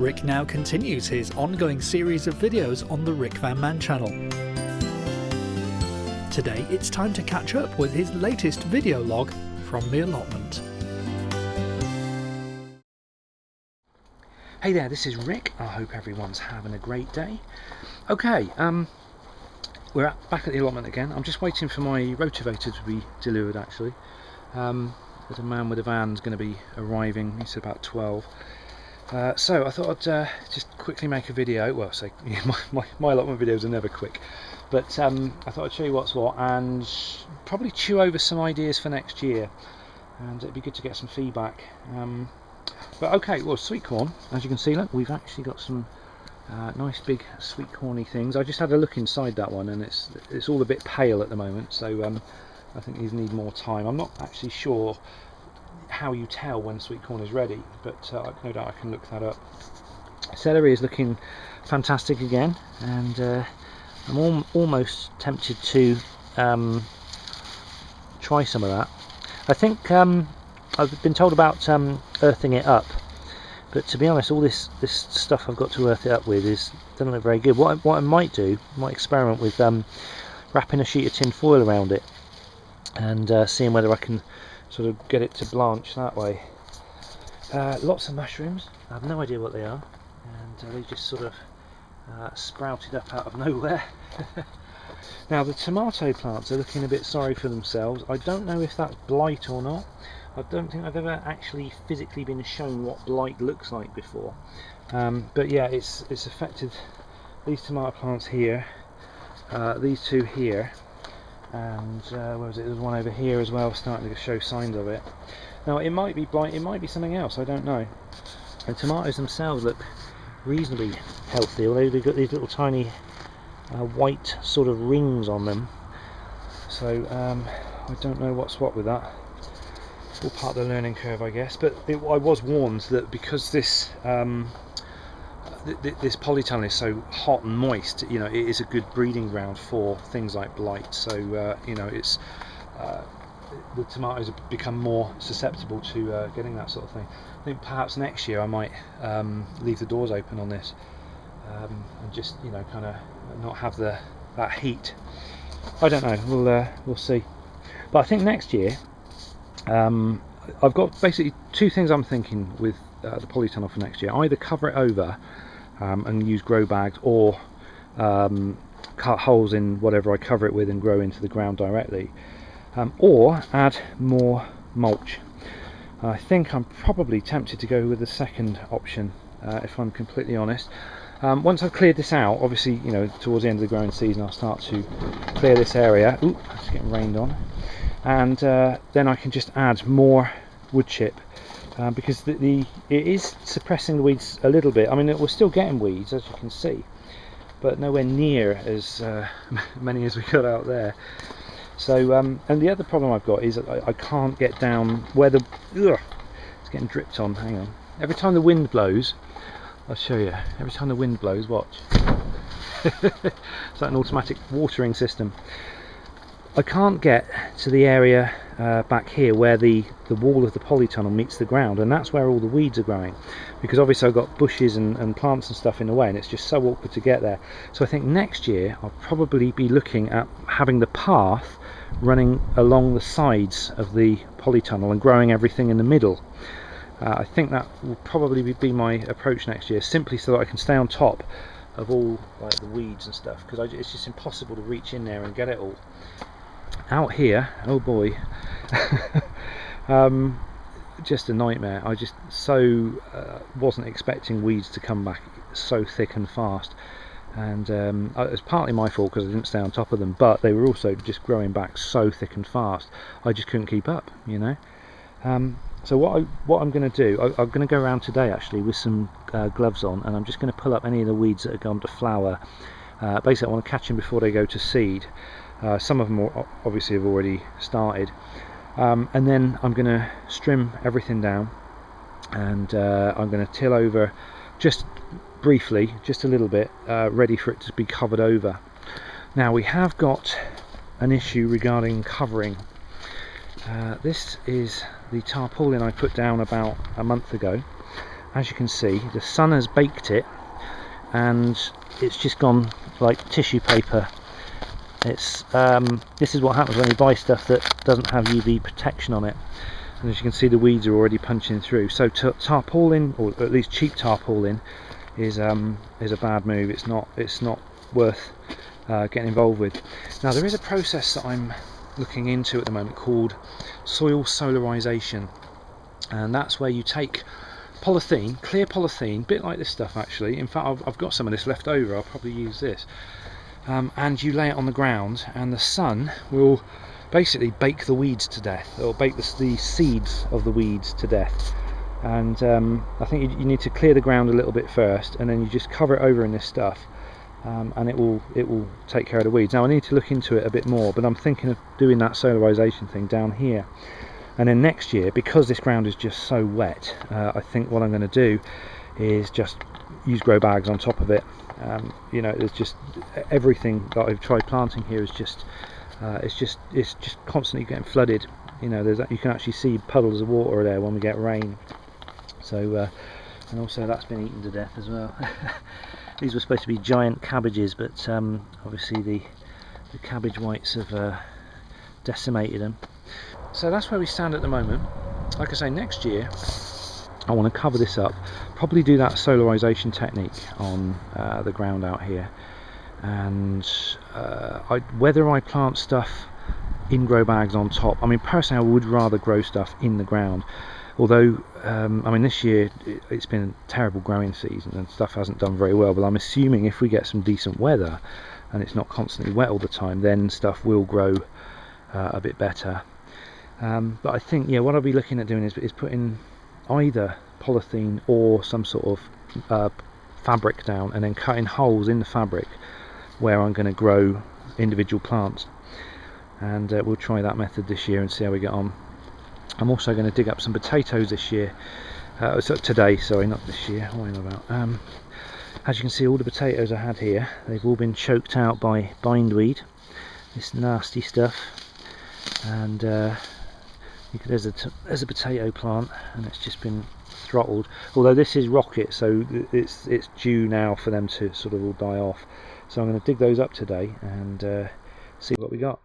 Rick now continues his ongoing series of videos on the RickVanMan channel. Today it's time to catch up with his latest video log from the allotment. Hey there, this is Rick. I hope everyone's having a great day. Okay, we're back at the allotment again. I'm just waiting for my rotavator to be delivered actually. The man with the van's going to be arriving, he said about 12. So I thought I'd just quickly make a video. Well, say my allotment videos are never quick, but I thought I'd show you what's what and probably chew over some ideas for next year, and it'd be good to get some feedback. But okay, well, sweet corn, as you can see, look, we've actually got some nice big sweet corny things. I just had a look inside that one and it's all a bit pale at the moment, so I think these need more time. I'm not actually sure how you tell when sweet corn is ready, but no doubt I can look that up. Celery is looking fantastic again, and I'm almost tempted to try some of that. I think I've been told about earthing it up, but to be honest, all this stuff I've got to earth it up with doesn't look very good. What I might do, I might experiment with wrapping a sheet of tin foil around it and seeing whether I can sort of get it to blanch that way. Lots of mushrooms. I have no idea what they are, and they just sort of sprouted up out of nowhere. Now the tomato plants are looking a bit sorry for themselves. I don't know if that's blight or not. I don't think I've ever actually physically been shown what blight looks like before, but yeah, it's affected these tomato plants here, these two here, and where was it? There's one over here as well starting to show signs of it. Now it might be blight, it might be something else, I don't know. The tomatoes themselves look reasonably healthy, although they've got these little tiny white sort of rings on them, so I don't know what's what with that. All part of the learning curve, I guess, but I was warned that because this this polytunnel is so hot and moist, you know, it is a good breeding ground for things like blight. So you know, it's the tomatoes have become more susceptible to getting that sort of thing. I think perhaps next year I might leave the doors open on this and just, you know, kind of not have that heat. I don't know. We'll see. But I think next year I've got basically two things I'm thinking with the polytunnel for next year. Either cover it over and use grow bags, or cut holes in whatever I cover it with and grow into the ground directly, or add more mulch. I think I'm probably tempted to go with the second option, if I'm completely honest. Once I've cleared this out, obviously, you know, towards the end of the growing season I'll start to clear this area. Ooh, it's getting rained on. And then I can just add more wood chip, because it is suppressing the weeds a little bit. I mean, we're still getting weeds, as you can see, but nowhere near as many as we got out there. So and the other problem I've got is I can't get down where it's getting dripped on. Hang on. Every time the wind blows, I'll show you. Every time the wind blows, watch. It's like an automatic watering system. I can't get to the area back here where the wall of the polytunnel meets the ground, and that's where all the weeds are growing, because obviously I've got bushes and plants and stuff in the way, and it's just so awkward to get there. So I think next year I'll probably be looking at having the path running along the sides of the polytunnel and growing everything in the middle. I think that will probably be my approach next year, simply so that I can stay on top of all like the weeds and stuff, because it's just impossible to reach in there and get it all. Out here, oh boy, just a nightmare. I just wasn't expecting weeds to come back so thick and fast, and it was partly my fault because I didn't stay on top of them, but they were also just growing back so thick and fast I just couldn't keep up, you know. So what I'm going to do, I'm going to go around today actually with some gloves on, and I'm just going to pull up any of the weeds that have gone to flower. Basically I want to catch them before they go to seed. Some of them obviously have already started, and then I'm going to trim everything down, and I'm going to till over just briefly, just a little bit, ready for it to be covered over. Now we have got an issue regarding covering. This is the tarpaulin I put down about a month ago, as you can see, the sun has baked it and it's just gone like tissue paper. It's this is what happens when you buy stuff that doesn't have UV protection on it. And as you can see, the weeds are already punching through. So tarpaulin, or at least cheap tarpaulin, is a bad move. It's not worth getting involved with. Now there is a process that I'm looking into at the moment called soil solarization, and that's where you take polythene, clear polythene, a bit like this stuff actually. In fact, I've got some of this left over. I'll probably use this. And you lay it on the ground, and the sun will basically bake the weeds to death, or bake the seeds of the weeds to death. And I think you need to clear the ground a little bit first, and then you just cover it over in this stuff, and it will take care of the weeds. Now I need to look into it a bit more, but I'm thinking of doing that solarization thing down here. And then next year, because this ground is just so wet, I think what I'm going to do is just use grow bags on top of it. You know, there's just everything that I've tried planting here is just it's just constantly getting flooded. You know, you can actually see puddles of water there when we get rain. So and also that's been eaten to death as well. These were supposed to be giant cabbages, but obviously the cabbage whites have decimated them. So that's where we stand at the moment. Like I say, next year I want to cover this up, probably do that solarization technique on the ground out here, and whether I plant stuff in grow bags on top. I mean, personally I would rather grow stuff in the ground, although I mean, this year it's been a terrible growing season and stuff hasn't done very well, but I'm assuming if we get some decent weather and it's not constantly wet all the time, then stuff will grow a bit better. But I think, yeah, what I'll be looking at doing is putting either polythene or some sort of fabric down, and then cutting holes in the fabric where I'm going to grow individual plants. And we'll try that method this year and see how we get on. I'm also going to dig up some potatoes this year, today, sorry, not this year, what am I about? As you can see, all the potatoes I had here, they've all been choked out by bindweed, this nasty stuff. And there's a potato plant, and it's just been throttled. Although this is rocket, so it's due now for them to sort of all die off. So I'm going to dig those up today and see what we got.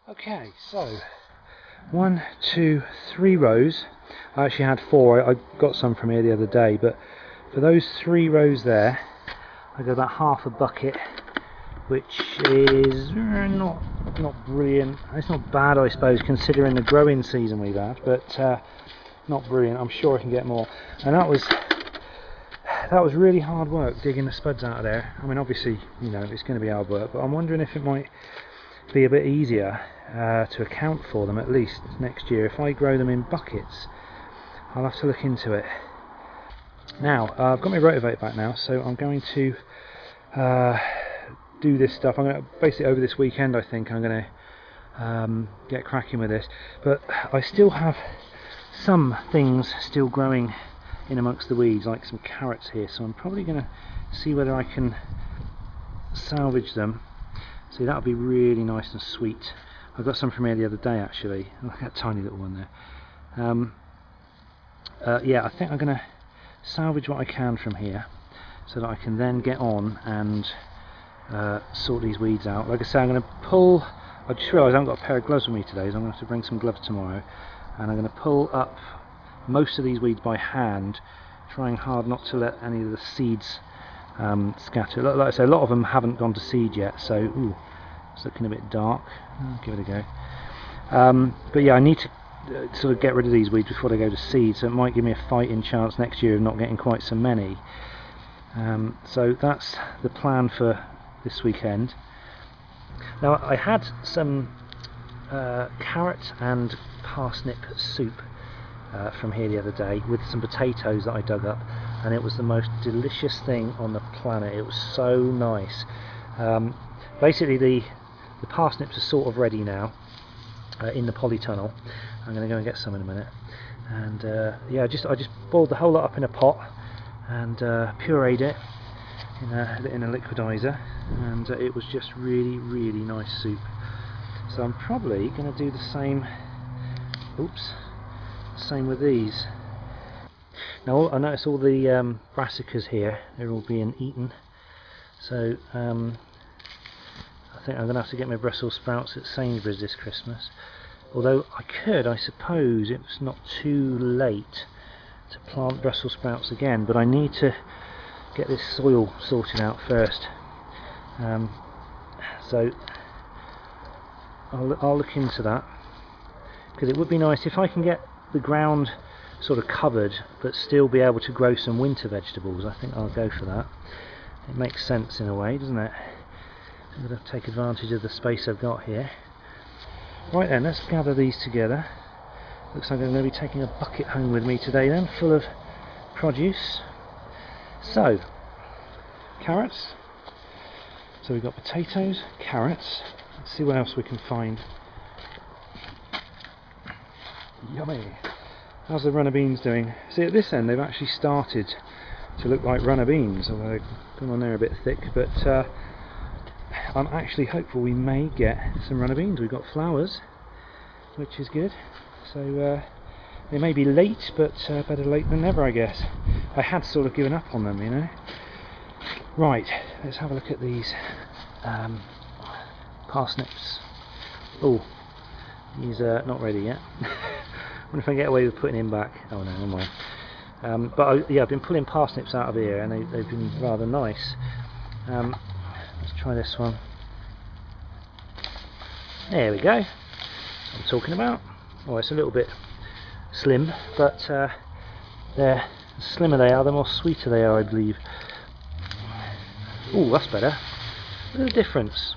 Okay, so 1, 2, 3 rows. I actually had 4. I got some from here the other day, but for those 3 rows there, I got about half a bucket, which is not brilliant. It's not bad, I suppose, considering the growing season we've had, but not brilliant. I'm sure I can get more. And that was really hard work digging the spuds out of there. I mean, obviously, you know, it's going to be hard work, but I'm wondering if it might be a bit easier to account for them, at least next year, if I grow them in buckets. I'll have to look into it. Now I've got my rotavator back now, so I'm going to do this stuff. I'm going to basically, over this weekend, I think I'm going to get cracking with this, but I still have some things still growing in amongst the weeds, like some carrots here, so I'm probably going to see whether I can salvage them. See, that would be really nice and sweet. I got some from here the other day actually. Look at that tiny little one there. Yeah, I think I'm going to salvage what I can from here, so that I can then get on and sort these weeds out. Like I say, I'm going to pull. I just realised I haven't got a pair of gloves with me today, so I'm going to have to bring some gloves tomorrow. And I'm going to pull up most of these weeds by hand, trying hard not to let any of the seeds scattered. Like I say, a lot of them haven't gone to seed yet, so ooh, it's looking a bit dark. I'll give it a go. But yeah, I need to sort of get rid of these weeds before they go to seed, so it might give me a fighting chance next year of not getting quite so many. So that's the plan for this weekend. Now, I had some carrot and parsnip soup from here the other day with some potatoes that I dug up, and it was the most delicious thing on the planet. It was so nice. Basically the parsnips are sort of ready now in the polytunnel. I'm going to go and get some in a minute, and yeah, I just boiled the whole lot up in a pot and pureed it in a liquidizer, and it was just really nice soup. So I'm probably going to do the same. Same with these. Now I notice all the brassicas here, they're all being eaten, so I think I'm going to have to get my Brussels sprouts at Sainsbury's this Christmas. Although I could, I suppose, if it's not too late, to plant Brussels sprouts again, but I need to get this soil sorted out first. So I'll look into that, because it would be nice if I can get the ground sort of covered but still be able to grow some winter vegetables. I think I'll go for that. It makes sense in a way, doesn't it? I'm going to take advantage of the space I've got here. Right then, let's gather these together. Looks like I'm going to be taking a bucket home with me today then, full of produce. So, carrots. So we've got potatoes, carrots. Let's see what else we can find. Yummy. How's the runner beans doing? See, at this end they've actually started to look like runner beans, although they've gone on there a bit thick, but I'm actually hopeful we may get some runner beans. We've got flowers, which is good. So they may be late, but better late than never, I guess. I had sort of given up on them, you know. Right, let's have a look at these parsnips. Oh, these are not ready yet. I wonder if I can get away with putting him back. Oh no, never mind. But yeah, I've been pulling parsnips out of here, and they've been rather nice. Let's try this one. There we go. That's what I'm talking about. Oh, it's a little bit slim, but the slimmer they are, the more sweeter they are, I believe. Oh, that's better. Look at the difference.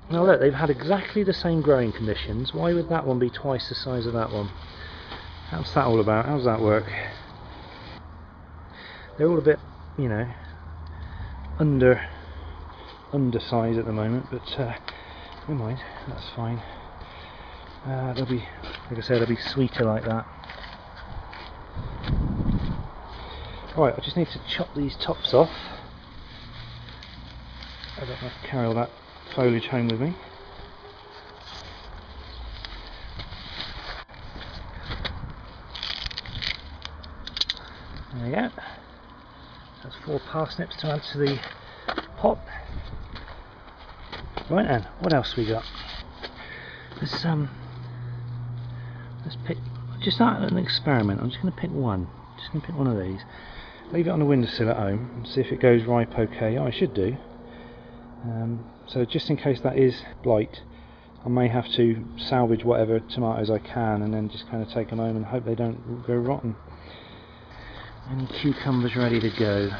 Now look, they've had exactly the same growing conditions. Why would that one be twice the size of that one? What's that all about? How does that work? They're all a bit, you know, undersized at the moment, but never mind, that's fine. They'll be, like I said, they'll be sweeter like that. Right, I just need to chop these tops off. I don't have to carry all that foliage home with me. There we go. That's 4 parsnips to add to the pot. Right then, what else we got? Let's pick, just out an experiment. I'm just going to pick one. Just going to pick one of these. Leave it on the windowsill at home and see if it goes ripe okay. Oh, I should do. So just in case that is blight, I may have to salvage whatever tomatoes I can and then just kind of take them home and hope they don't go rotten. Any cucumbers ready to go?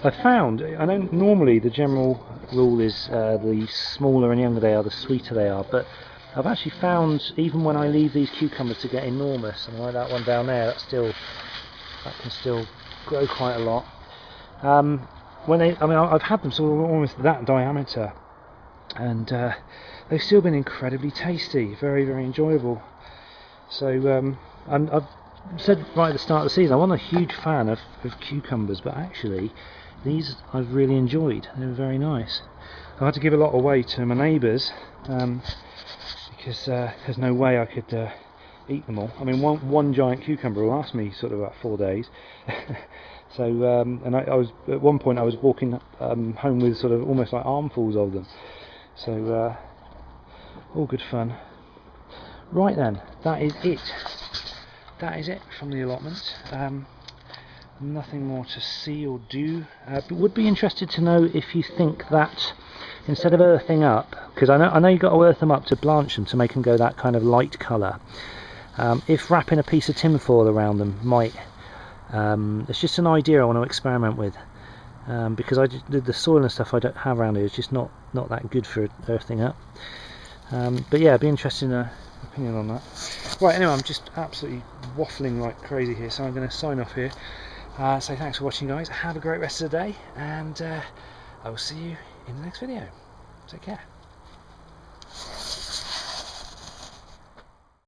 I found, I know normally the general rule is the smaller and younger they are, the sweeter they are, but I've actually found even when I leave these cucumbers to get enormous, and like that one down there, that can still grow quite a lot. I've had them sort of almost that diameter, and they've still been incredibly tasty, very enjoyable. So I've said right at the start of the season I wasn't a huge fan of cucumbers, but actually these I've really enjoyed. They were very nice. I had to give a lot away to my neighbours because there's no way I could eat them all. I mean, one giant cucumber will last me sort of about 4 days. So and I was at one point I was walking home with sort of almost like armfuls of them. So all good fun. Right then, that is it. That is it from the allotment. nothing more to see or do, but would be interested to know if you think that instead of earthing up, because I know you've got to earth them up to blanch them to make them go that kind of light colour, if wrapping a piece of tinfoil around them might, it's just an idea I want to experiment with, because the soil and stuff I don't have around here is just not that good for earthing up. But yeah, I'd be interested in an opinion on that. Right, anyway, I'm just absolutely waffling like crazy here, so I'm going to sign off here. So thanks for watching, guys. Have a great rest of the day, and I will see you in the next video. Take care.